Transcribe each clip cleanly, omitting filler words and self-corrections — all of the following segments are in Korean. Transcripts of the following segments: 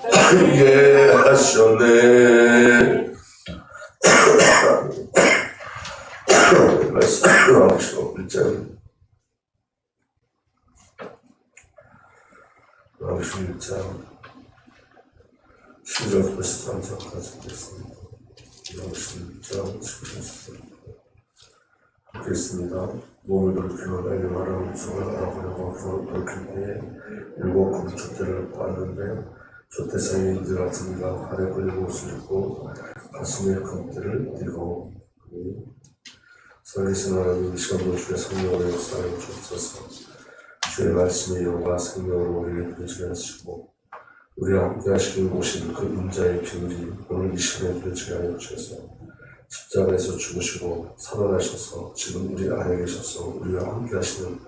예 하셨네. 말씀을 하시고 일장 10절부터 13절까지 보겠습니다. 11장 10절부터 읽겠습니다. 몸을 돌이키며 내게 말하는 음성을 알아보려고 돌이킬 때에 7 촛대를 봤는데 촛대 사이에 인재 같은 이가 발에 걸린 옷을 입고 가슴에 금띠를 띠고 살아계신 하나님 이 시간도 주의 성령으로 역사하여 주옵소서. 주의 말씀이 영과 생명으로 우리에게 되게 하시고 우리와 함께 하시기 오신 그 인자의 비밀이 오늘 이 시간에 되게 하여 주셔서 십자가에서 죽으시고 살아나셔서 지금 우리 안에 계셔서 우리와 함께 하시는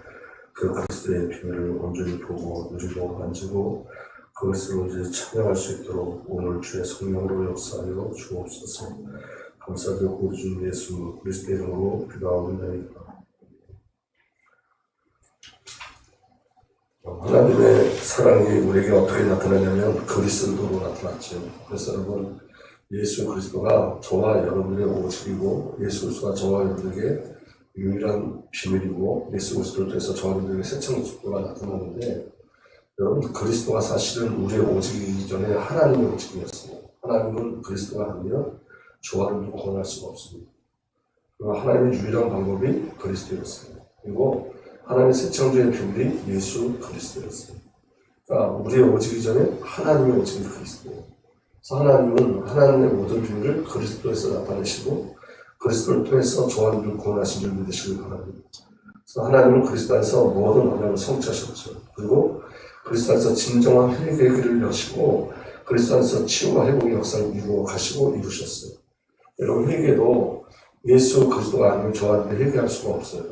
그 그리스도의 비밀을 온전히 보고 누리고 만지고 그것으로 이제 참여할 수 있도록 오늘 주의 성령으로 역사하여 주옵소서. 감사드리고 우리 주 예수 그리스도의 이름으로 기도하옵나이다. 하나님의 사랑이 우리에게 어떻게 나타나냐면 그리스도로 나타났죠. 그래서 여러분 예수 그리스도가 저와 여러분의 오직이고 예수 그리스도가 저와 여러분에게 유일한 비밀이고 예수 그리스도를 통해서 저와 여러분에게 새창조가 나타나는데 여러분 그리스도가 사실은 우리의 오직이기 이전에 하나님의 오직이었습니다. 하나님은 그리스도가 아니면 저와 여러분을 구원할 수가 없습니다. 그리고 하나님의 유일한 방법이 그리스도였습니다. 그리고 하나님의 새창조의 비밀이 예수 그리스도였습니다. 그러니까 우리의 오직이 전에 하나님의 오직이 그리스도예요. 그래서 하나님은 하나님의 모든 비밀을 그리스도에서 나타내시고 그리스도를 통해서 저와 여러분을 구원하신 줄 믿으시길 바랍니다. 그래서 하나님은 그리스도 안에서 모든 언약을 성취하셨죠. 그리고 그리스도 안에서 진정한 회개의 길을 여시고 그리스도 안에서 치유와 회복의 역사를 이루어 가시고 이루셨어요. 여러분 회개도 예수 그리스도가 아니면 저한테 회개할 수가 없어요.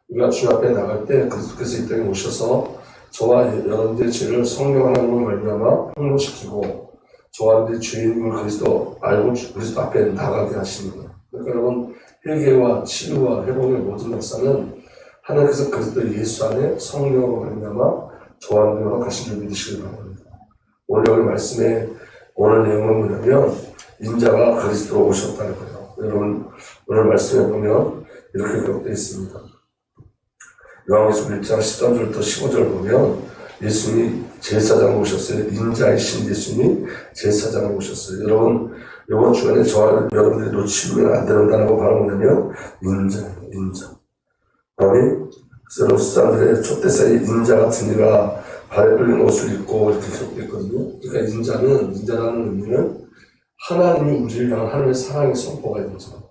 우리가 주 앞에 나갈 때 그리스도께서 이 땅에 오셔서 저와 여러분들의 죄를 성령 하나님으로 말미암아 폭로시키고 저와 여러분들의 죄인임을 그리스도 알고 그리스도 앞에 나가게 하십니다. 그러니까 여러분 회개와 치유와 회복의 모든 역사는 하나님께서 그리스도 예수 안에 성령으로 말미암아 저와 여러분들과 가신 줄 믿으시길 바랍니다. 오늘 여기 말씀에 오늘 내용은 뭐냐면 인자가 그리스도로 오셨다는 거예요. 여러분 오늘 말씀에 보면 이렇게 기록되어 있습니다. 요한계시록 1장 13절부터 15절 보면 예수님이 제사장으로 오셨어요. 인자이신 예수님이 제사장으로 오셨어요. 여러분 이번 주간에 저와 여러분들이 놓치면 안 되는 단어가 바로 뭐냐면 인자예요. 인자. 아멘. 그래서 사람들의 촛대 사이에 인자 같은 이가 발에 끌린 옷을 입고 이렇게 기록되어 있거든요. 그러니까 인자라는 의미는 하나님이 우리를 향한 하나님의 사랑의 선포가 있는 거죠.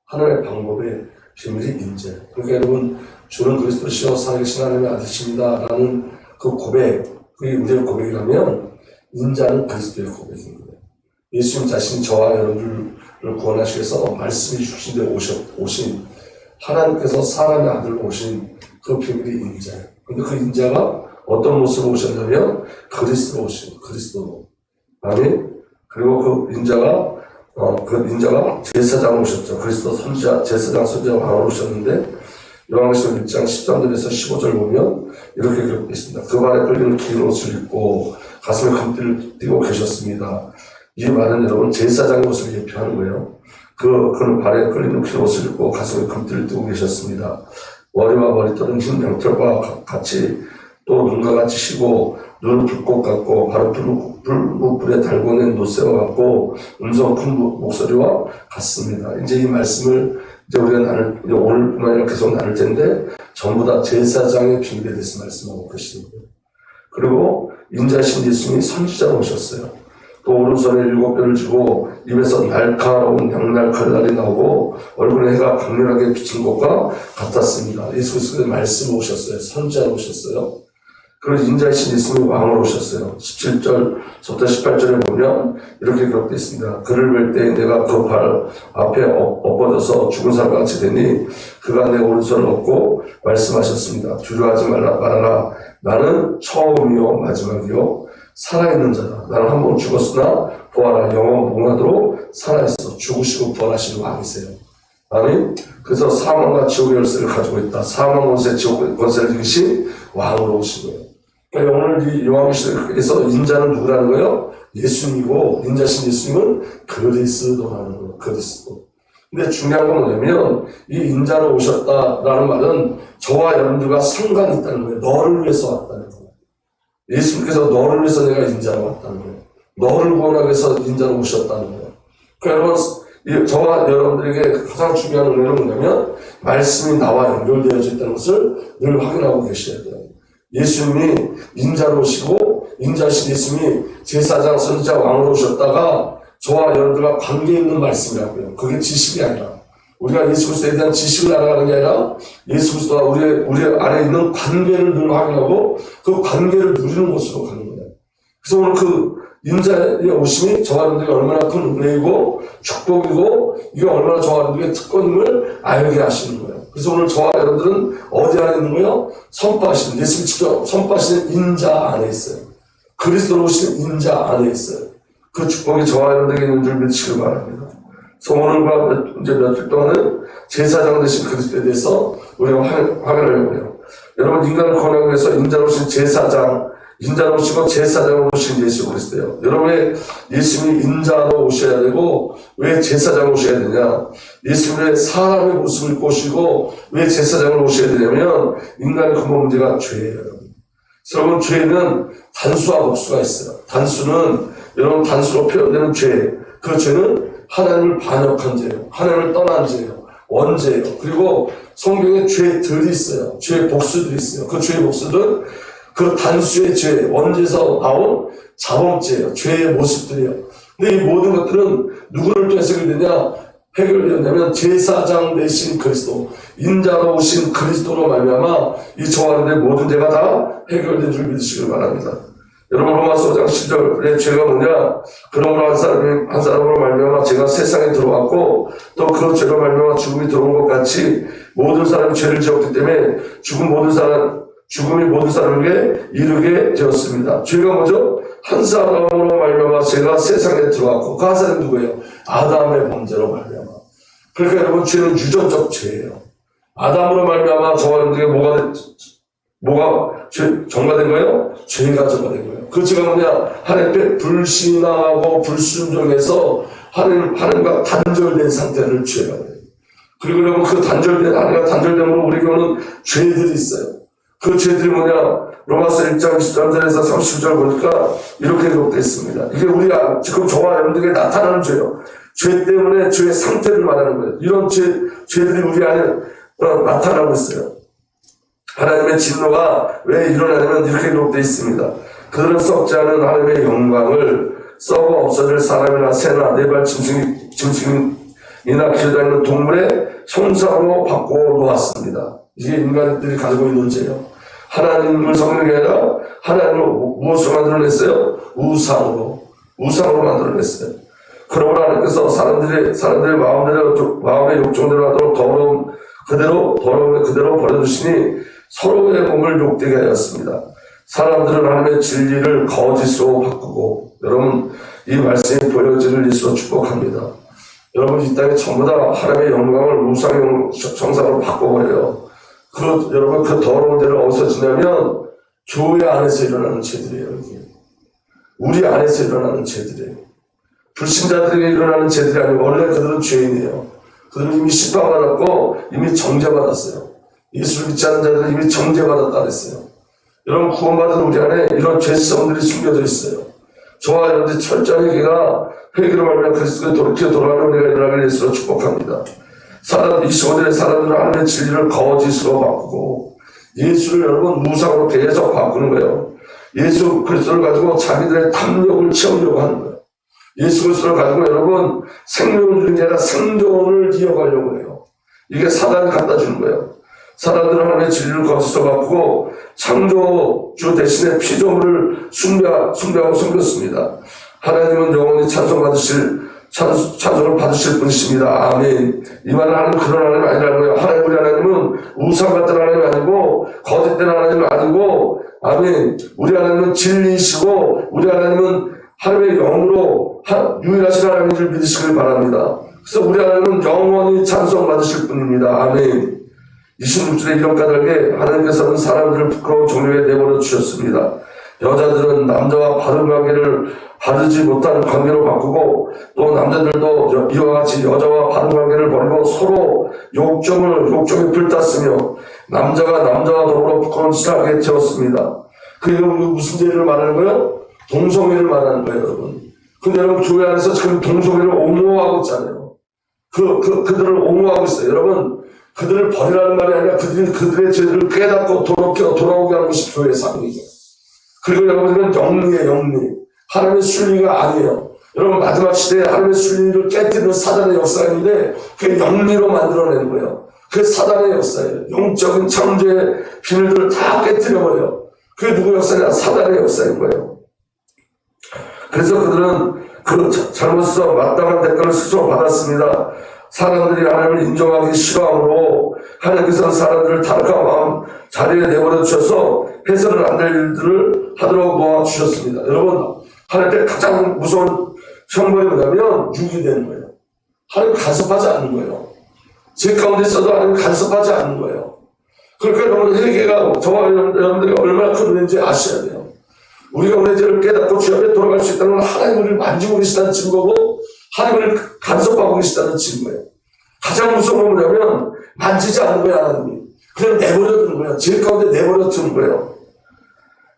하나님의 방법의 비밀이 인재. 그러니까 여러분 주는 그리스도시여 살아계신 하나님의 아들이십니다 라는 그 고백, 그게 우리의 고백이라면 인자는 그리스도의 고백입니다. 예수님 자신이 저와 여러분들을 구원하시기 위해서 말씀이 주신 데 오신 하나님께서 사람의 아들로 오신 그 비밀이 인자예요. 그런데 그 인자가 어떤 모습으로 오셨냐면 그리스도로 오신 그리스도로. 아멘. 그리고 그 인자가 제사장으로 오셨죠. 그리스도 제사장 선지자 왕으로 오셨는데 요한계시록 1장 13절에서 15절 보면 이렇게 기록되어 있습니다. 그 발에 끌리는 긴 옷을 입고 가슴에 금띠를 띠고 계셨습니다. 이 말은 여러분 제사장의 옷을 예표하는 거예요. 그는 발에 끌리는 긴 옷을 입고 가슴에 금띠를 띠고 계셨습니다. 머리와 머리털은 흰 양털과 같이 또 눈과 같이 시고 눈은 불꽃 같고 발은 불에 달궈낸 노새와 같고 음성 큰 목소리와 같습니다. 이제 이 말씀을 이제 우리가 오늘뿐만 아니라 계속 나눌 텐데 전부 다 제사장의 비밀에 대해서 말씀하고 계시는 거예요. 그리고 인자신 예수님이 선지자로 오셨어요. 또 오른손에 7뼈를 쥐고 입에서 날카로운 양날 칼날이 나오고 얼굴에 해가 강렬하게 비친 것과 같았습니다. 예수 그리스도의 말씀으로 오셨어요. 선지자로 오셨어요. 그리고 인자이신 예수님이 왕으로 오셨어요. 17절부터 18절에 보면 이렇게 기록되어 있습니다. 그를 뵐 때 내가 그 발 앞에 엎어져서 죽은 사람과 같이 되니 그가 내 오른손을 얻고 말씀하셨습니다. 두려워하지 말아라. 나는 처음이요 마지막이요 살아있는 자다. 나는 한 번 죽었으나 보아라 영원 무궁하도록 살아있어. 죽으시고 부활하시는 왕이세요. 아멘. 그래서 사망과 지옥의 열쇠를 가지고 있다. 사망 권세 지옥 권세를 이기신 왕으로 오신 거예요. 그러니까 오늘 이 요한계시록에서 인자는 누구라는 거예요? 예수님이고, 인자신 예수님은 그리스도라는 거예요. 그리스도. 근데 중요한 건 뭐냐면, 이 인자로 오셨다라는 말은 저와 여러분들과 상관이 있다는 거예요. 너를 위해서 왔다는 거예요. 예수님께서 너를 위해서 내가 인자로 왔다는 거예요. 너를 구원하기 위해서 인자로 오셨다는 거예요. 그러니까 여러분, 저와 여러분들에게 가장 중요한 은혜는 뭐냐면, 말씀이 나와 연결되어져 있다는 것을 늘 확인하고 계셔야 돼요. 예수님이 인자로 오시고, 인자신 예수님이 제사장, 선지자, 왕으로 오셨다가 저와 여러분들과 관계 있는 말씀이라고요. 그게 지식이 아니라, 우리가 예수 그리스도에 대한 지식을 알아가는 게 아니라 예수 그리스도와 우리 안에 있는 관계를 늘 확인하고 그 관계를 누리는 곳으로 가는 거예요. 그래서 오늘 그 인자의 오심이 저와 여러분들에게 얼마나 큰 은혜이고 축복이고 이게 얼마나 저와 여러분들에게 특권임을 알게 하시는 거예요. 그래서 오늘 저와 여러분들은 어디 안에 있는 거예요? 선포하시는, 예수님 직접 선포하시는 인자 안에 있어요. 그리스도로 오시는 인자 안에 있어요. 그 축복이 저와 여러분들에게 있는 줄 믿으시길 바랍니다. 그래서 오늘과 이제 며칠 동안은 제사장 되신 그리스도에 대해서 우리가 확인하려고 해요. 여러분, 인간을 구원하기 위해서 인자로 오신 제사장, 인자로 오시고 제사장으로 오신 예수 그리스도예요. 여러분, 예수님이 인자로 오셔야 되고 왜 제사장으로 오셔야 되냐? 예수님이 왜 사람의 모습을 입고 오시고 왜 제사장으로 오셔야 되냐면 인간의 근본 문제가 죄예요. 여러분, 죄는 단수와 복수가 있어요. 단수는 여러분 단수로 표현되는 죄. 그 죄는 하나님을 반역한 죄예요. 하나님을 떠난 죄예요. 원죄예요. 그리고 성경에 죄들이 있어요. 죄의 복수들이 있어요. 그 죄의 복수들은 그 단수의 죄, 원죄에서 나온 자범죄예요. 죄의 모습들이에요. 근데 이 모든 것들은 누구를 통해서 해결되었냐면 제사장 되신 그리스도, 인자로 오신 그리스도로 말미암아 이 저와 여러분의 모든 죄가 다 해결된 줄 믿으시길 바랍니다. 여러분, 로마서 5장 10절의 죄가 뭐냐? 그러므로 한 사람으로 말미암아 죄가 세상에 들어왔고 또 그 죄로 말미암아 죽음이 들어온 것 같이 모든 사람이 죄를 지었기 때문에 죽음이 모든 사람에게 이르게 되었습니다. 죄가 뭐죠? 한 사람으로 말미암아 죄가 세상에 들어왔고 그 한 사람이 누구예요? 아담의 범죄로 말미암아. 그러니까 여러분, 죄는 유전적 죄예요. 아담으로 말미암아 저와 여러분들에게 뭐가 전가된 거예요? 죄가 전가된 거예요. 그 죄가 뭐냐? 하나님께 불신앙하고 불순종해서 하나님과 단절된 상태를 죄가 돼요. 그리고 여러분, 그 하나님과 단절됨으로 우리에게 오는 죄들이 있어요. 그 죄들이 뭐냐? 로마서 1장 13절에서 30절 보니까 이렇게 기록되어 있습니다. 이게 지금 저와 여러분들에게 나타나는 죄예요. 죄 때문에 죄의 상태를 말하는 거예요. 이런 죄들이 우리 안에 나타나고 있어요. 하나님의 진노가 왜 일어나냐면 이렇게 기록되어 있습니다. 그들은 썩지 않은 하나님의 영광을 썩어 없어질 사람이나 새나 네발 짐승이나 길다니는 동물의 형상으로 바꿔 놓았습니다. 이게 인간들이 가지고 있는 죄예요. 하나님을 섬기는 게 아니라 하나님을 무엇으로 만들어냈어요? 우상으로 만들어냈어요. 그러므로 하나님께서 사람들의 마음의 욕정대로 하도록 더러움을 그대로 버려두시니 서로의 몸을 욕되게 하였습니다. 사람들은 하나님의 진리를 거짓으로 바꾸고, 여러분, 이 말씀이 보여지는 예수로 축복합니다. 여러분, 이 땅에 전부 다 하나님의 영광을 우상 정상으로 바꿔버려요. 여러분, 그 더러운 데를 어디서 지냐면 교회 안에서 일어나는 죄들이에요. 이게. 우리 안에서 일어나는 죄들이에요. 불신자들에게 일어나는 죄들이 아니고 원래 그들은 죄인이에요. 그들은 이미 심판받았고 이미 정죄받았어요. 예수를 믿지 않는 자들은 이미 정죄받았다 그랬어요. 여러분, 구원받은 우리 안에 이런 죄성들이 숨겨져 있어요. 저와 여러분들 철저한 회개로 말미암아 그리스도에 돌아가는 은혜가 일어나길 예수로 축복합니다. 25절에 사람들은 하나님의 진리를 거짓으로 바꾸고 예수를 여러분 우상으로 계속 바꾸는 거예요. 예수 그리스도를 가지고 자기들의 탐욕을 채우려고 하는 거예요. 예수 그리스도를 가지고 여러분 생명을 주는 게 아니라 생존을 이어가려고 해요. 이게 사단이 갖다 주는 거예요. 사람들은 하나님의 진리를 거짓으로 바꾸고 창조주 대신에 피조물을 숭배하고 섬겼습니다. 하나님은 영원히 찬송을 받으실 분이십니다. 아멘. 이 말은 하나님 그런 하나님 아니라는 거예요. 우리 하나님은 우상 같은 하나님이 아니고 거짓된 하나님이 아니고, 아멘. 우리 하나님은 진리이시고 우리 하나님은 하나님의 영으로 유일하신 하나님인 줄 믿으시길 바랍니다. 그래서 우리 하나님은 영원히 찬송 받으실 분입니다. 아멘. 26절에 이런 까닭에 하나님께서는 사람들을 부끄러운 종류에 내버려 주셨습니다. 여자들은 남자와 바른 관계를 바르지 못한 관계로 바꾸고 또 남자들도 이와 같이 여자와 바른 관계를 버리고 서로 욕정에 불탔으며 남자가 남자와 더불어 부끄러운 짓을 하게 되었습니다. 그게 무슨 죄를 말하는 거예요? 동성애를 말하는 거예요, 여러분. 근데 여러분 교회 안에서 지금 동성애를 옹호하고 있잖아요. 그들을 옹호하고 있어요. 여러분, 그들을 버리라는 말이 아니라 그들의 죄를 깨닫고 돌아오게 하는 것이 교회의 사명이죠. 그리고 여러분들은 영리예요, 영리. 하나님의 순리가 아니에요. 여러분, 마지막 시대에 하나님의 순리를 깨뜨리는 사단의 역사가 있는데 그게 영리로 만들어내는 거예요. 그게 사단의 역사예요. 영적인 창조의 비밀들을 다 깨뜨려버려요. 그게 누구 역사냐? 사단의 역사인 거예요. 그래서 그들은 그 잘못에서 마땅한 대가를 스스로 받았습니다. 사람들이 하나님을 인정하기 싫어하므로 하나님께서는 사람들을 타락한 마음 자리에 내버려 주셔서 해서는 안 될 일들을 하도록 놓아주셨습니다. 여러분, 하나님께 가장 무서운 형벌이 뭐냐면 육이 되는 거예요. 하나님 간섭하지 않는 거예요. 제 가운데 있어도 하나님 간섭하지 않는 거예요. 그러니까 여러분, 회개가 저와 여러분들이 얼마나 큰 은혜인지 아셔야 돼요. 우리가 우리의 죄를 깨닫고 주 앞에 돌아갈 수 있다는 건 하나님을 우리를 만지고 계시다는 증거고 하나님을 간섭하고 계시다는 증거예요. 가장 무서운 건 뭐냐면 만지지 않는 거야, 하나님이. 그냥 내버려두는 거야. 죄 가운데 내버려두는 거예요.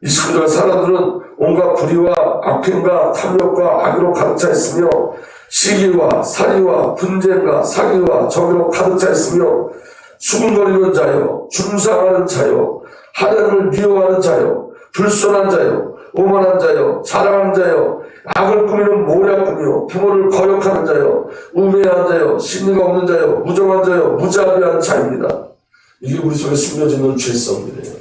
29절 사람들은 온갖 불의와 악행과 탐욕과 악으로 가득 차 있으며 시기와 살이와 분쟁과 사기와 정의로 가득 차 있으며 수군거리는 자요, 중상하는 자요, 하나님을 미워하는 자요, 불손한 자요, 오만한 자요, 자랑하는 자요, 악을 꾸미는 모략꾼이요, 부모를 거역하는 자요, 우매한 자요, 심리가 없는 자요, 무정한 자요, 무자비한 자입니다. 이게 우리 속에 숨겨져 있는 죄성이래요.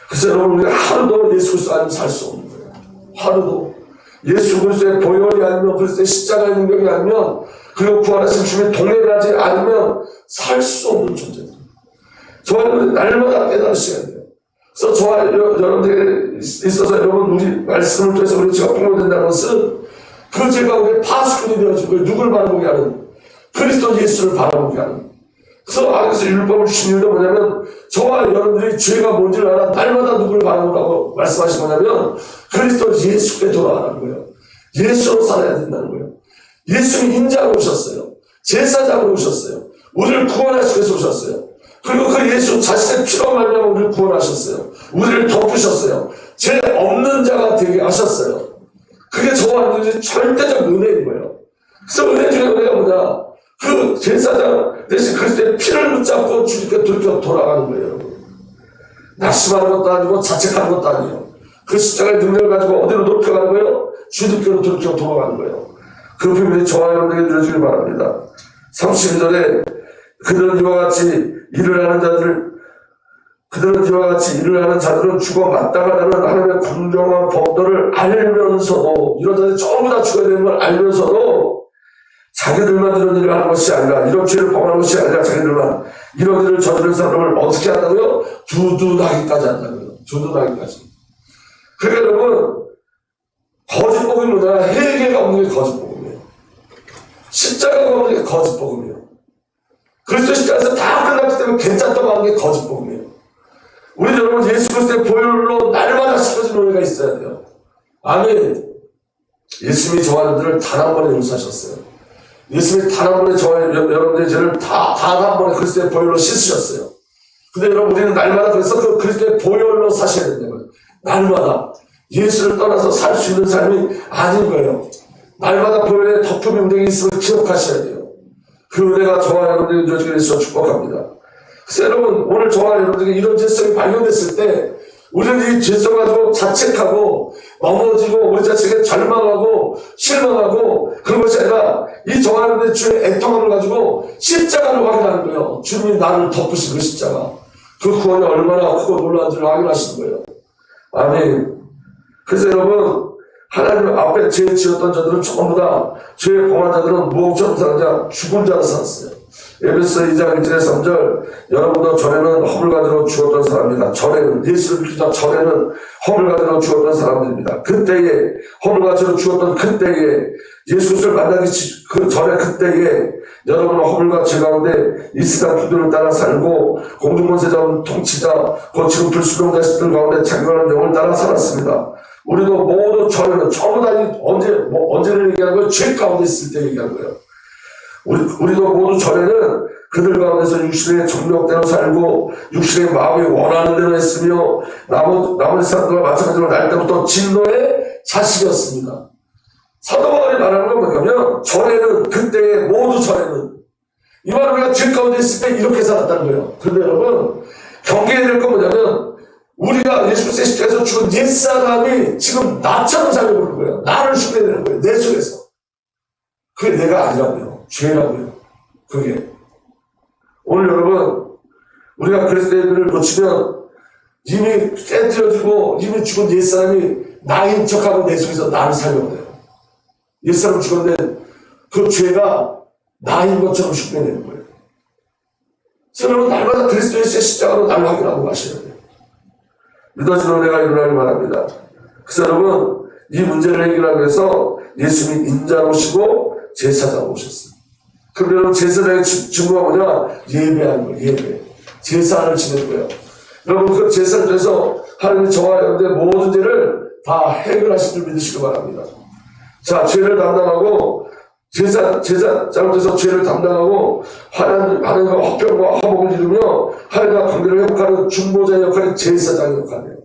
그래서 여러분, 우리가 하루도 예수 그리스도 아니면 살 수 없는 거예요. 하루도 예수 그리스도의 보혈이 아니면 그리스도의 십자가의 능력이 아니면 그리고 구원하신 주님의 동행을 하지 않으면 살 수 없는 존재입니다. 저와 여러분이 날마다 깨달으셔야 돼요. 그래서 저와 여러분들에게 있어서 여러분 우리 말씀을 통해서 우리 죄가 폭로된다는 것은 그 죄가 우리의 파수꾼이 되어지고 누굴 바라보게 하는 그리스도 예수를 바라보게 하는. 그래서 율법을 주신 이유가 뭐냐면 저와 여러분들이 죄가 뭔지를 알아 날마다 누굴 바라보라고 말씀하신 거냐면 그리스도 예수께 돌아가는 거예요. 예수로 살아야 된다는 거예요. 예수는 인자로 오셨어요. 제사장으로 오셨어요. 우리를 구원하시기 위해서 오셨어요. 그리고 그 예수 자신의 피로 말미암아 우리를 구원하셨어요. 우리를 덮으셨어요. 죄 없는 자가 되게 하셨어요. 그게 저와 여러분들이 절대적 은혜인 거예요. 그래서 은혜 중에 은혜가 뭐냐? 그 제사장 대신 그리스도의 피를 붙잡고 주님께 돌아가는 거예요, 여러분. 낙심하는 것도 아니고 자책하는 것도 아니에요. 그 십자가의 능력을 가지고 어디로 돌아가는 거예요? 주님께로 돌아가는 거예요. 그 비밀이 저와 여러분에게 누려주길 바랍니다. 32절에 그들은 이와 같이 일을 하는 자들은 죽어 마땅하다는 하나님의 공정한 법도를 알면서도 이런 자들이 전부 다 죽어야 되는 걸 알면서도 자기들만 이런 일을 하는 것이 아니라 이런 죄를 범하는 것이 아니라 자기들만 이런 일을 저지른 사람을 어떻게 한다고요? 두둔하기까지 한다고요. 두둔하기까지. 그러니까 여러분 거짓복음이 뭐냐? 회개가 없는 게 거짓복음이에요. 십자가가 없는 게 거짓복음이에요. 그리스도 십자가에서 다 끝났기 때문에 괜찮다고 하는 게 거짓복음이에요. 우리 여러분 예수 그리스도의 보혈로 날마다 씻어진 은혜가 있어야 돼요. 아멘. 예수님이 저와 여러분들을 단 한 번에 용서하셨어요. 예수님이 단 한 번에 저와 여러분들의 죄를 단 한 번에 그리스도의 보혈로 씻으셨어요. 근데 여러분 우리는 날마다 그래서 그 그리스도의 보혈로 사셔야 된다는 거예요. 날마다 예수를 떠나서 살 수 있는 삶이 아닌 거예요. 날마다 보혈의 덮음이 우리에게 있음을 기억하셔야 돼요. 그 은혜가 저와 여러분들에게 주어지게 해서 축복합니다. 그래서 여러분 오늘 저와 여러분들에게 이런 죄성이 발견됐을 때 우리는 이 죄성 가지고 자책하고 넘어지고 우리 자식에게 절망하고 실망하고 그런 것이 아니라 이 저와 여러분들의 주의 애통함을 가지고 십자가를 확인하는 거예요. 주님이 나를 덮으신 그 십자가. 그 구원이 얼마나 크고 놀라운지를 확인하시는 거예요. 아멘. 그래서 여러분 하나님 앞에 죄 지었던 자들은 전부 다 죄에 범한 자들은 무엇처럼 살았냐? 죽은 자로 살았어요. 에베소 2장 1절에 3절, 여러분도 전에는 허물 가지고 죽었던 사람입니다. 전에는, 예수를 믿기 전에는 허물 가지고 죽었던 사람들입니다. 그때에, 허물 가지고 죽었던 그때에, 예수를 만나기 그 전에 그때에, 여러분은 허물과 죄 가운데 이스라엘 기도를 따라 살고, 공중권세자 통치자, 거치고 불수동 자식들 가운데 자기만한 영을 따라 살았습니다. 우리도 모두 전에는, 전부 다 언제를 얘기하는 거예요? 죄 가운데 있을 때 얘기하는 거예요. 우리도 모두 전에는 그들 가운데서 육신의 정력대로 살고 육신의 마음이 원하는 대로 했으며 나머지 사람들과 마찬가지로 날 때부터 진노의 자식이었습니다. 사도 바울이 말하는 건 뭐냐면 전에는 그때에 모두 전에는 이 말은 우리가 죄 가운데 있을 때 이렇게 살았다는 거예요. 그런데 여러분 경계해야 될 건 뭐냐면 우리가 예수 그리스도의 십자가에서 죽은 옛사람이 지금 나처럼 살려고 하는 거예요. 나를 흉내내는 거예요. 내 속에서. 그게 내가 아니라고요. 죄라고요. 그게. 오늘 여러분, 우리가 그리스도의 의를 놓치면 이미 깨뜨려지고 이미 죽은 옛사람이 나인 척하고 내 속에서 나를 살려고 해요. 옛사람 죽었는데 그 죄가 나인 것처럼 흉내내는 거예요. 그래서 여러분, 날마다 그리스도의 십자가로 나를 확인하고 가셔야 돼요. 믿어지는 은혜가 일어나길 바랍니다. 그래서 여러분, 이 문제를 해결하기 위해서 예수님이 인자로 오시고 제사장으로 오셨어요. 그러면 제사장의 직무가 뭐냐? 예배하는 거예요. 예배. 제사를 지내는 거예요. 여러분 그 제사를 통해서 하나님이 저와 여러분들의 모든 죄를 다 해결하실 줄 믿으시기 바랍니다. 자, 죄를 담당하고 제사장을 통해서 죄를 담당하고 하나님과 화평과 화목을 이루며 하나님과 관계를 회복하는 중보자의 역할이 제사장의 역할이에요.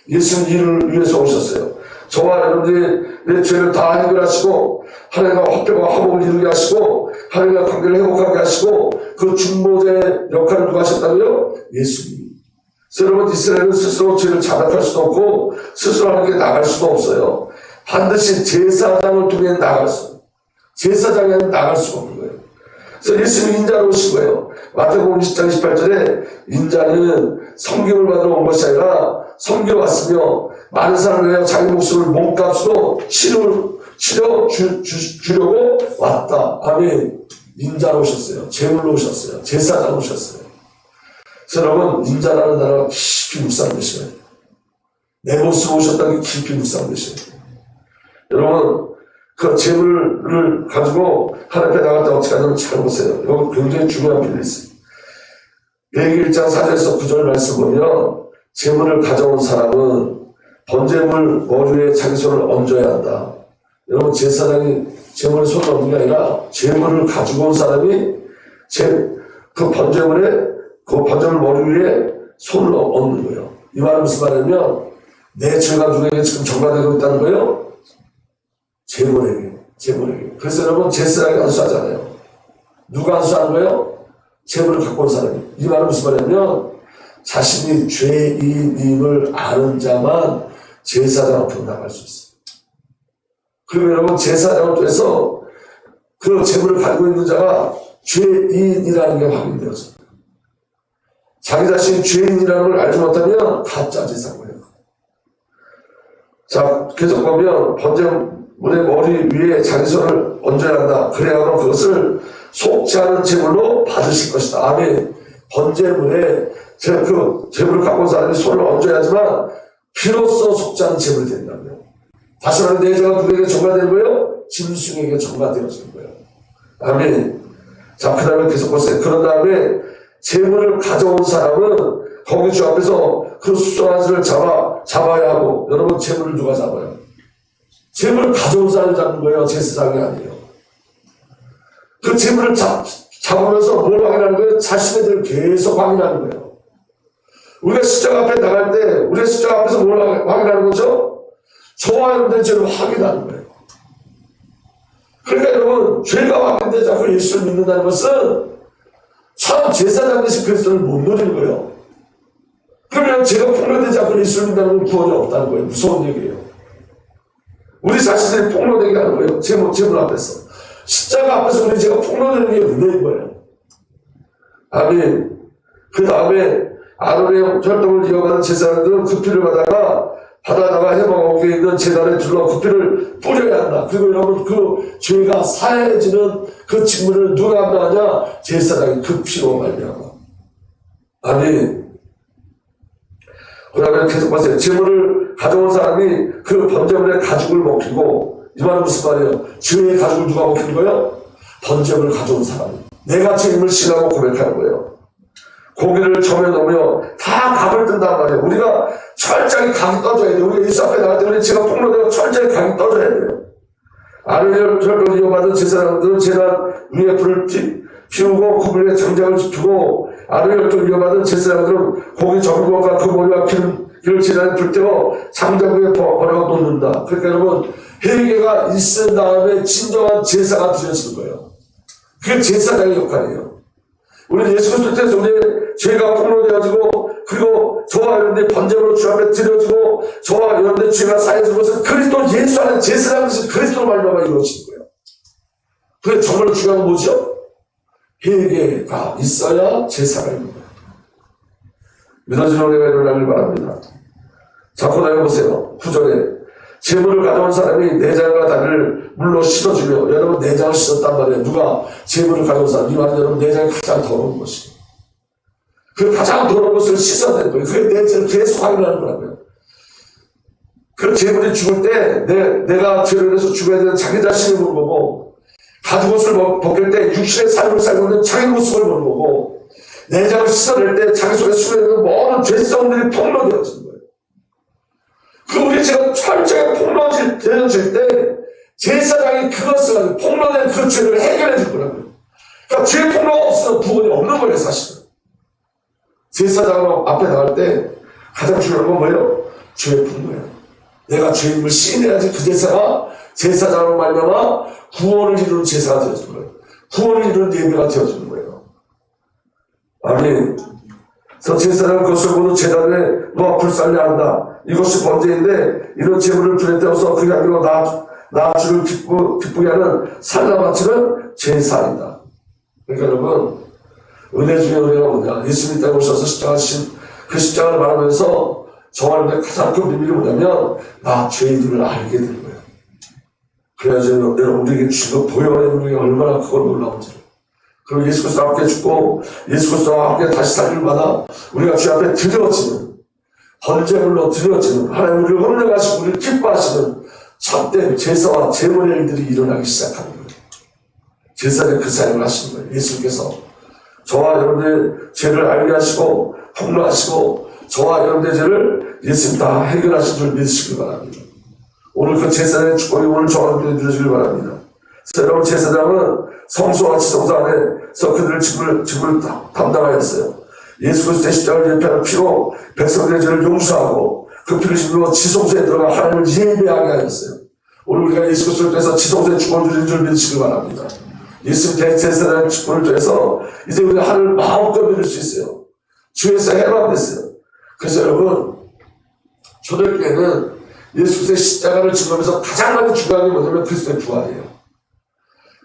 예수는 이를 위해서 오셨어요. 저와 여러분들의 죄를 다 해결하시고 하나님과 화평과 화목을 이루게 하시고 하나님과 관계를 회복하게 하시고 그 중보자의 역할을 누가 하셨다고요? 예수님이. 그래서 여러분 이스라엘은 스스로 죄를 자백할 수도 없고 스스로 하나님께 나갈 수도 없어요. 반드시 제사장을 통해 나갈 수. 제사장이 나갈 수가 없는 거예요. 그래서 예수님이 인자로 오신 거예요. 마태복음 20장 18절에 인자는 섬김을 받으러 온 것이 아니라 섬기러 왔으며 많은 사람을 위하여 자기 목숨을 몸값으로 주려고 왔다. 아멘. 인자로 오셨어요. 제물로 오셨어요. 제사장으로 오셨어요. 그래서 여러분 인자라는 단어가 깊이 묵상되셔야 돼요. 내 모습으로 오셨다는 게 깊이 묵상되셔야 돼요. 여러분 그 제물을 가지고 하나님 앞에 나갈 때 어떻게 하냐면 잘 보세요. 이거 굉장히 중요한 비밀이 있어요. 레위기 1장 4절에서 9절 말씀 보면 제물을 가져온 사람은 번제물 머리에 자기 손을 얹어야 한다. 여러분 제사장이 제물에 손을 얹는 게 아니라 제물을 가지고 온 사람이 그 번제물 머리 위에 손을 얹는 거예요. 이 말은 무슨 말이냐면 내 죄가 누구에게 지금 전가되고 있다는 거예요? 제물에게. 그래서 여러분 제사장이 안수하잖아요. 누가 안수하는 거예요? 제물을 갖고 온 사람이. 이 말은 무슨 말이냐면 자신이 죄인임을 아는 자만 제사장 앞으로 나갈 수 있어요. 그러면 여러분 제사장을 통해서 그 제물을 가지고 있는 자가 죄인이라는 게 확인되어집니다. 자기 자신이 죄인이라는 걸 알지 못하면 가짜 제사고요. 자, 계속 보면 번제물의 머리 위에 자기 손을 얹어야 한다. 그래야 그것을 속지 않은 제물로 받으실 것이다. 아멘. 번제물에 그 제물을 갖고 온 사람이 손을 얹어야지만 비로소 속지 않은 제물이 된다고요. 다시 말해 내 죄가 누구에게 전가되는 거예요? 짐승에게 전가되어지는 거예요. 아멘. 자, 그 다음에 계속 보세요. 그런 다음에 제물을 가져온 사람은 거기 주 앞에서 그 수송아지를 잡아야 하고, 여러분 제물을 누가 잡아요? 제물을 가져온 사람이 잡는 거예요. 제사장이 아니에요. 그 제물을 잡으면서 뭘 확인하는 거예요? 자신의 죄를 계속 확인하는 거예요. 우리가 십자가 앞에 나갈 때 우리가 십자가 앞에서 뭘 확인하는 거죠? 저와 여러분들의 죄를 확인하는 거예요. 그러니까 여러분 죄가 확인되지 않고 예수를 믿는다는 것은 참 제사장 대신 그리스도를 못 누리는 거예요. 그러면 죄가 폭로되지 않고 예수를 믿는다는 건 구원이 없다는 거예요. 무서운 얘기예요. 우리 자신들이 폭로되게 하는 거예요. 제물 앞에서. 십자가 앞에서 우리 죄가 폭로되는 게 은혜인 거예요. 아멘. 그 다음에 아론의 혈통을 이어가는 제사장들은 그 피를 받아다가 해방하고 있는 제단에 둘러 그 피를 뿌려야 한다. 그리고 여러분 그 죄가 사해지는 그 직분을 누가 감당하냐? 제사장이 그 피로 말미암아. 아멘. 그 다음에 계속 보세요. 제물을 가져온 사람이 그 번제물의 가죽을 먹히고, 이 말은 무슨 말이에요? 죄의 가죽을 누가 먹히는 거예요? 번제물을 가져온 사람. 내가 주님을 신하고 고백하는 거예요. 고기를 점에 넣으며 다 각을 뜬단 말이에요. 우리가 철저히 각이 떠져야 돼요. 우리가 예수 앞에 나갈 때 우리 제가 폭로되고 철저히 각이 떠져야 돼요. 아르혈을 이어받은 제사장들은 제단 위에 불을 피우고 그 불에 장작을 두고, 아르혈을 이어받은 제사장들은 고기 전부와 그 머리와 기를 제단에 불태워 장작 위에 버려 놓는다. 그러니까 여러분, 회개가 있은 다음에 진정한 제사가 드려지는 거예요. 그게 제사장의 역할이에요. 우리 예수 그리스도 통해서 우리의 죄가 폭로되어지고, 그리고 저와 여러분들의 번제물로 주 앞에 드려지고, 저와 여러분들의 죄가 사해지는 것은 그리스도 예수 안에 제사라는 것이 그리스도로 말미암아 이루어지는 거예요. 그게 정말로 중요한 건 뭐죠? 회개가 있어야 제사가 있는 거예요. 믿어지는 은혜가 일어나길 바랍니다. 자, 그다음에 보세요. 9절에 제물을 가져온 사람이 내장과 다리를 물로 씻어주며, 여러분 내장을 씻었단 말이에요. 누가 제물을 가져온 사람? 이 말은 여러분 내장이 가장 더러운 것이에요. 그 가장 더러운 것을 씻어낸 거예요. 그게 내장을 계속 확인하는 거라고요. 그 제물이 죽을 때 내가 죄를 해서 죽어야 되는 자기 자신을 보는 거고, 가죽 옷을 벗길 때 육신의 삶을 살고 있는 자기 모습을 보는 거고, 내장을 씻어낼 때 자기 속에 숨어있는 모든 죄성들이 폭로되어지는 거예요. 그 우리 죄가 철저히 폭로되어질 때 제사장이 그것을 가지고 폭로된 그 죄를 해결해 줄 거라고요. 그러니까 죄 폭로가 없으면 구원이 없는 거예요, 사실은. 제사장 앞에 나갈 때 가장 중요한 건 뭐예요? 죄의 폭로예요. 내가 죄임을 시인해야지 그 제사가 제사장으로 말미암아 구원을 이루는 제사가 되어지는 거예요. 구원을 이루는 예배가 되어지는 거예요. 아멘. 그래서 제사장은 그것을 모두 제단에 놓아 불살려 한다. 이것이 번제인데 이런 제물을 불에 태워서 그 향기로 나 주를 기쁘게 하는 살라 바치는 제사이다. 그러니까 여러분, 은혜 중에 은혜가 뭐냐? 예수님 때문에 오셔서 십자가신 그 십자가를 바라면서 정하는데 가장 큰 비밀이 뭐냐면, 나 죄인을 알게 되는 거예요. 그래야지 여러분 우리에게 주가 보여가는 우리가 얼마나 그걸 놀라운지. 그리고 예수 그리스도와 함께 죽고 예수 그리스도와 함께 다시 살기를 받아 우리가 주 앞에 드려지는, 번제물로 드려지는, 하나님 우리를 흥령하시고 우리를 기뻐하시는 참된 제사와 제물의 일들이 일어나기 시작하는 거예요. 제사는 그 사역을 하시는 거예요. 예수께서 저와 여러분들의 죄를 알게 하시고 폭로하시고 저와 여러분들의 죄를 예수님 다 해결하신 줄 믿으시길 바랍니다. 오늘 그 제사장의 축복이 오늘 저와 여러분들에게 누려지길 바랍니다. 새로운 제사장은 성소와 지성소 안에서 그들의 직분을 담당하였어요. 예수 그리스도의 십자가를 예표하는 피로 백성들의 죄를 용서하고 그 피를 힘으로 지성소에 들어가 하나님을 예배하게 하였어요. 오늘 우리가 예수 그리스도를 통해서 지성소의 축복을 누리는 줄 믿으시길 바랍니다. 예수 대제사장의 축복을 통해서 이제 우리가 하나님을 마음껏 누릴 수 있어요. 주에서 해방됐어요. 그래서 여러분, 초대교회는 예수 그리스도의 십자가를 증거하면서 가장 많이 중요한 게 뭐냐면 그리스도의 부활이에요.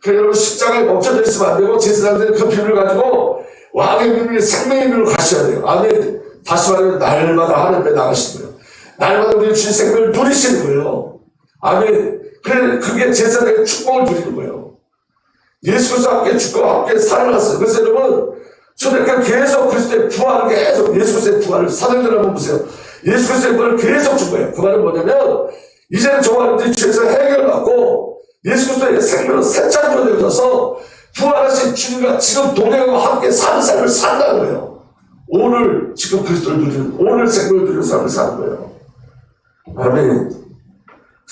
그러니까 여러분 십자가에 멈춰져 있으면 안 되고 제사장들은 그 피를 가지고 왕의 비밀, 생명의 비밀로 가셔야 돼요. 아멘. 다시 말하면 날마다 하늘 앞에 나가시는 거예요. 날마다 우리 주신 생명을 누리시는 거예요. 아멘. 그게 제사장의 축복을 누리는 거예요. 예수 그리스도와 함께 죽고 함께 살아났어요. 그래서 여러분 초대교회 계속 그리스도의 부활을 계속 예수 그리스도의 부활을 사도행전 한번 보세요. 예수 그리스도의 부활을 계속 준 거예요. 그 말은 뭐냐면 이제는 저와 여러분들이 죄에서 해결받고 예수 그리스도의 생명은 새 창조가 되어져서 부활하신 주님과 지금 동행하고 함께 사는 삶을 산다는 거예요. 오늘 지금 그리스도를 누리는, 오늘 생명을 누리는 삶을 사는 거예요. 아멘.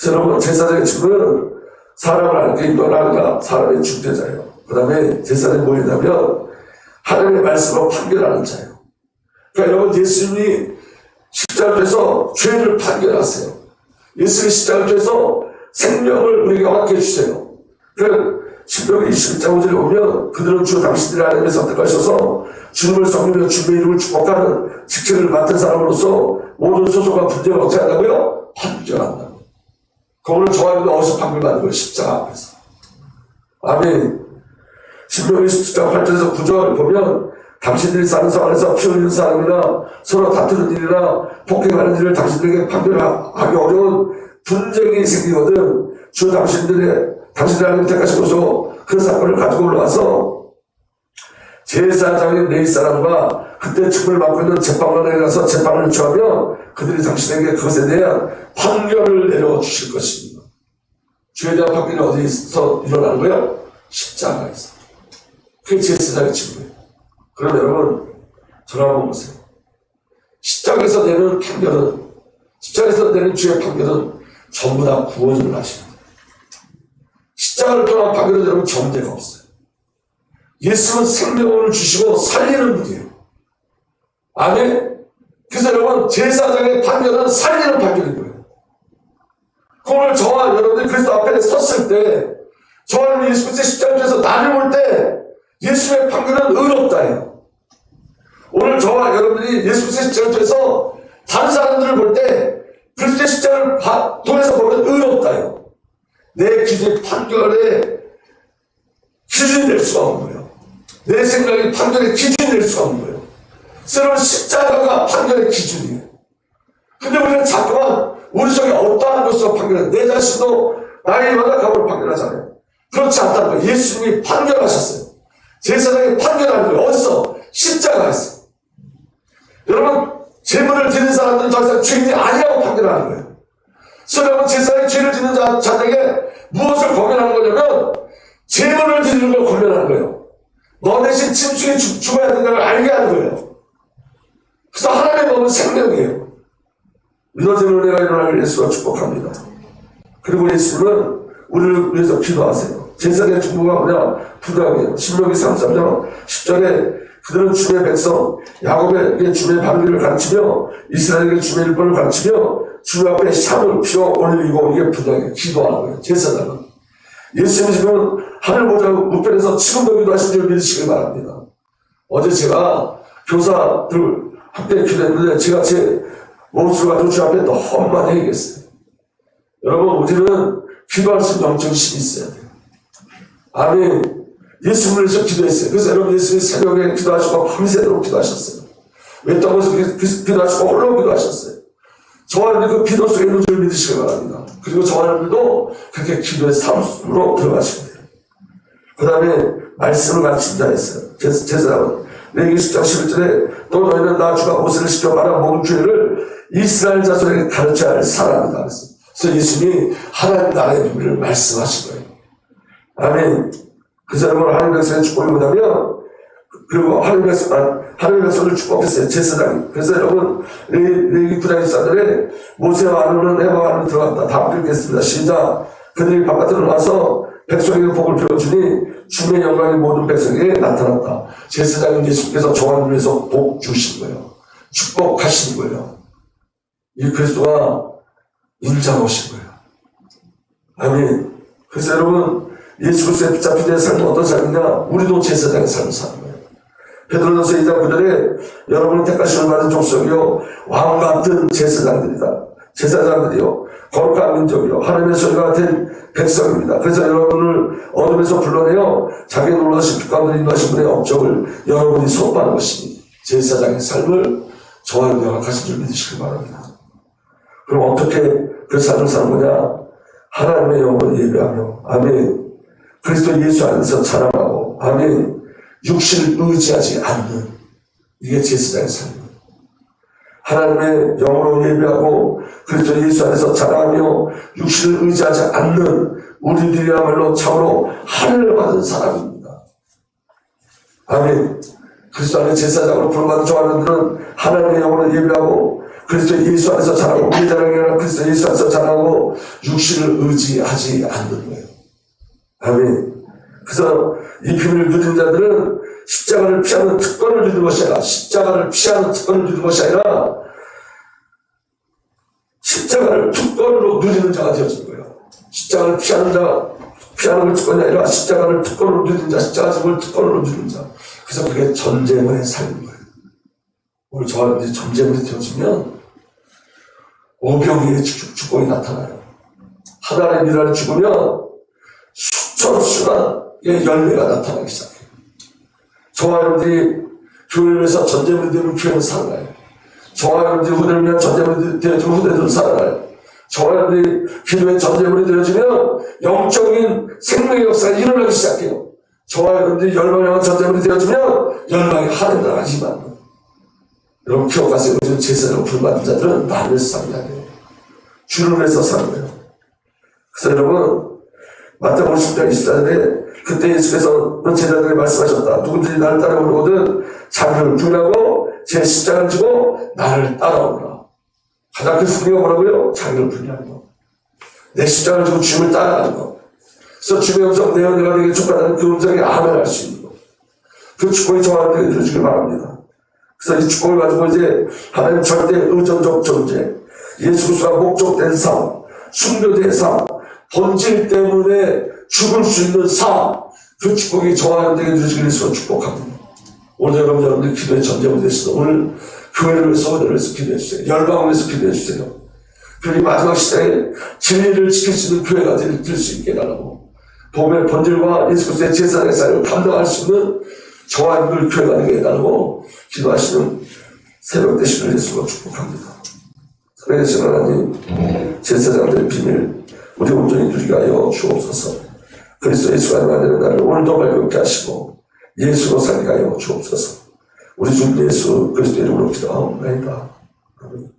여러분 제사장의 직분은 사람을 알게 인도하는 사람의 중재자예요. 그 다음에 제사장이 뭐였냐면 하나님의 말씀으로 판결하는 자예요. 그러니까 여러분 예수님이 십자가를 통해서 죄를 판결하세요. 예수님이 십자가를 통해서 생명을 우리에게 얻게 해주세요. 그러니까 신명기 21장 5절에 보면 그들은 주 당신들의 하나님을 선택하셔서 주님을 섬기며 주님의 이름을 축복하는 직책을 맡은 사람으로서 모든 소송과 분쟁을 어떻게 한다고요? 판결한다. 그거를 저와 여러분 어디서 판결받는 거예요? 십자가 앞에서. 아멘. 신명기 17장 8절에서 9절을 보면 당신들이 사는 성 안에서 피 흘리는 사람이나 서로 다투는 일이나 폭행하는 일을 당신들에게 판결하기 어려운 분쟁이 생기거든 주 당신들 하나님 택하시고서 그 사건을 가지고 올라와서 제사장인 레위 사람과 그때 축복을 맡고 있는 재판관에 가서 재판을 요청하면 그들이 당신에게 그것에 대한 판결을 내려주실 것입니다. 주에 대한 판결이 어디서 일어나는 거예요? 십자가에서. 그게 제사장의 직무예요. 그럼 여러분 저를 한번 보세요. 십자가에서 내는 판결은, 십자가에서 내는 주의 판결은 전부 다 구원을 하십니다. 십자가를 통한 판결은 여러분 정죄가 없어요. 예수는 생명을 주시고 살리는 분이에요. 아멘. 그래서 여러분 제사장의 판결은 살리는 판결인 거예요. 오늘 저와 여러분들이 그리스도 앞에 섰을 때 저와 예수 그리스도의 십자가에서 나를 볼 때 예수의 판결은 의롭다예요. 오늘 저와 여러분들이 예수 그리스도의 십자가에서 다른 사람들을 볼 때 그리스도의 십자가를 통해서 보면 의롭다예요. 내 기준의 판결의 기준이 될 수가 없는 거예요. 내 생각이 판결의 기준이 될 수가 없는 거예요. 새로운 십자가가 판결의 기준이에요. 근데 우리는 자꾸만 우리 속에 어떠한 것으로 판결해요. 내 자신도 나의 만약함으로 판결하잖아요. 그렇지 않다는 거예요. 예수님이 판결하셨어요. 제사장이 판결하는 거예요. 어디서? 십자가에서. 여러분 재물을 드리는 사람들은 더 이상 죄인이 아니라고 판결하는 거예요. 그래서 여러분 제사장이 죄를 짓는 자들에게 무엇을 권면하는 거냐면 재물을 드리는 걸 권면하는 거예요. 너 대신 짐승이 죽어야 된다는 걸 알게 하는 거예요. 그래서 하나님의 법은 생명이에요. 믿어지는 은혜가 일어나길 예수가 축복합니다. 그리고 예수는 우리를 위해서 기도하세요. 제사장의 중보가 뭐냐? 부담이에요. 신명기 33장 10절에 그들은 주의 백성 야곱에게 주의 방비를 가르치며 이스라엘에게 주의 일본을 가르치며 주 앞에 샤를 피워 올리고 이게 부담이에요. 기도하는 거예요. 제사장은. 예수님이 지금 하늘 보좌 우편에서 지금도 기도하신 줄 믿으시길 바랍니다. 어제 제가 교사들 함께 기도했는데 제가 제 몸수를 가지고 주 앞에 너무 많이 얘기했어요. 여러분 우리는 기도할 수 있는 영적심이 있어야 돼요. 아멘. 예수님을 위해서 기도했어요. 그래서 여러분 예수님이 새벽에 기도하시고 밤새도록 기도하셨어요. 외딴 곳에서 기도하시고 홀로 기도하셨어요. 저와 여러분들 그 기도 속에 있는 줄 믿으시길 바랍니다. 그리고 저와 여러분들도 그렇게 기도의 삶으로 들어가시면 돼요. 그 다음에 말씀을 가르친 자 있어요. 제사장은 레위기 10장 11절에 또 너희는 나 주가 모세를 시켜 말한 모든 죄를 이스라엘 자손에게 가르쳐야 할 사람이다 그랬어요. 그래서 예수님이 하나님 나라의 비밀을 말씀하신 거예요. 아멘. 그래서 여러분 하나님 백성의 축복이 뭐냐면 그리고 하나님 백성을 축복했어요. 제사장이. 그래서 여러분 레위기 9장 14절에 모세와 아론은 해와 아론을 들어갔다. 다 읽겠습니다. 시작. 그들이 바깥으로 나와서 백성에게 복을 빌어주니 주의 영광이 모든 백성에게 나타났다. 제사장인 예수께서 종안을 위해서 복 주신 거예요. 축복하신 거예요. 이 그리스도가 인자오신 거예요. 아멘. 그래서 여러분 예수 그리스도의 붙잡힌 자의 삶은 어떤 삶이냐? 우리도 제사장의 삶을 사는 거예요. 베드로전서 2장 9절에 여러분이 택하심을 받은 족속이요 왕 같은 제사장들이다. 제사장들이요 거룩한 민족이요 하나님의 소유가 된 백성입니다. 그래서 여러분을 어둠에서 불러내어 자기 놀라신 빛 가운데 인도하신 분의 업적을 여러분이 소업하는 것입니다. 제사장의 삶을 저와 명확하신 줄 믿으시기 바랍니다. 그럼 어떻게 그 삶을 사는 거냐? 하나님의 영혼을 예배하며 아멘. 그리스도 예수 안에서 자랑하고 아멘. 육신을 의지하지 않는 이게 제사장의 삶입니다. 하나님의 영으로 예배하고 그리스도 예수 안에서 자랑하며 육신을 의지하지 않는 우리들이야말로 참으로 하늘을 받은 사람입니다. 아멘. 그리스도 안에 제사장으로 부름받은 저하는들은 하나님의 영으로 예배하고 그리스도 예수 안에서 자랑하고 우리 자랑이 아니라 그리스도 예수 안에서 자랑하고 육신을 의지하지 않는 거예요. 아멘. 그래서 이 비밀을 누린 자들은 십자가를 피하는 특권을 누리는 것이 아니라 십자가를 피하는 특권을 누리는 것이 아니라 십자가를 특권으로 누리는 자가 되어진 거예요. 십자가를 피하는 걸 특권이 아니라 십자가를 특권으로 누리는 자, 십자가 짐을 특권으로 누리는 자. 그래서 그게 전제물의 삶인 거예요. 오늘 저와 이제 전제물이 되어지면 오병이의 축복이 나타나요. 하나의 미랄이 죽으면 수천수만의 열매가 나타나기 시작해요. 저와 여러분들이 교회를 위해서 전제물이 되는 교회는 살아가요. 저와 여러분들이 후대를 위한 전제물이 되어지면 후대들은 살아가요. 저와 여러분들이 기도의 전제물이 되어지면 영적인 생명의 역사가 일어나기 시작해요. 저와 여러분들이 열방을 향한 전제물이 되어지면 열방이 하늘 나가지만 여러분 기억하세요. 요즘 제사를 불받은 자들은 나를 위해서 사는 게 아니에요. 주를 위해서 사는 거예요. 그래서 여러분 마태복음 10장 24절에 그때 예수께서는 제자들에게 말씀하셨다. 누구든지 나를 따라오려거든 자기를 부인하고 제 십자가를 지고 나를 따라오라. 가장 큰 승리가 뭐라고요? 자기를 부인하는 거. 내 십자가를 지고 주님을 따라가는 거. 그래서 주님의 음성 내가 내게 촉구하는 그 음성에 아멘할 수 있는 거. 그 축복이 저한테 이루어지길 바랍니다. 그래서 이 축복을 가지고 이제 하나님 절대 의존적 존재, 예수 그리스도가 목적된 삶, 순교된 삶, 본질 때문에 죽을 수 있는 삶, 그 축복이 저와 여러분에게 이루어지길 위해서 축복합니다. 오늘 여러분들 기도의 전제가 되시죠. 오늘 교회를 위해서, 오늘을 위해서 기도해주세요. 열방을 위해서 기도해주세요. 그리고 마지막 시대에 진리를 지킬 수 있는 교회가 될 수 있게 해달라고. 복음의 본질과 예수 그리스도의 제사장의 삶을 감당할 수 있는 저와 여러분들 교회가 되게 해달라고 기도하시는 새벽 되시길 위해서 축복합니다. 살아계신 하나님, 제사장들의 비밀, 우리 온전히 누리게 하여 주옵소서. 그리스도 예수가 만드는 나를 오늘도 발견케 하시고 예수로 살게 하여 주옵소서. 우리 주 예수 그리스도 이름으로 기도하옵나이다. 아멘.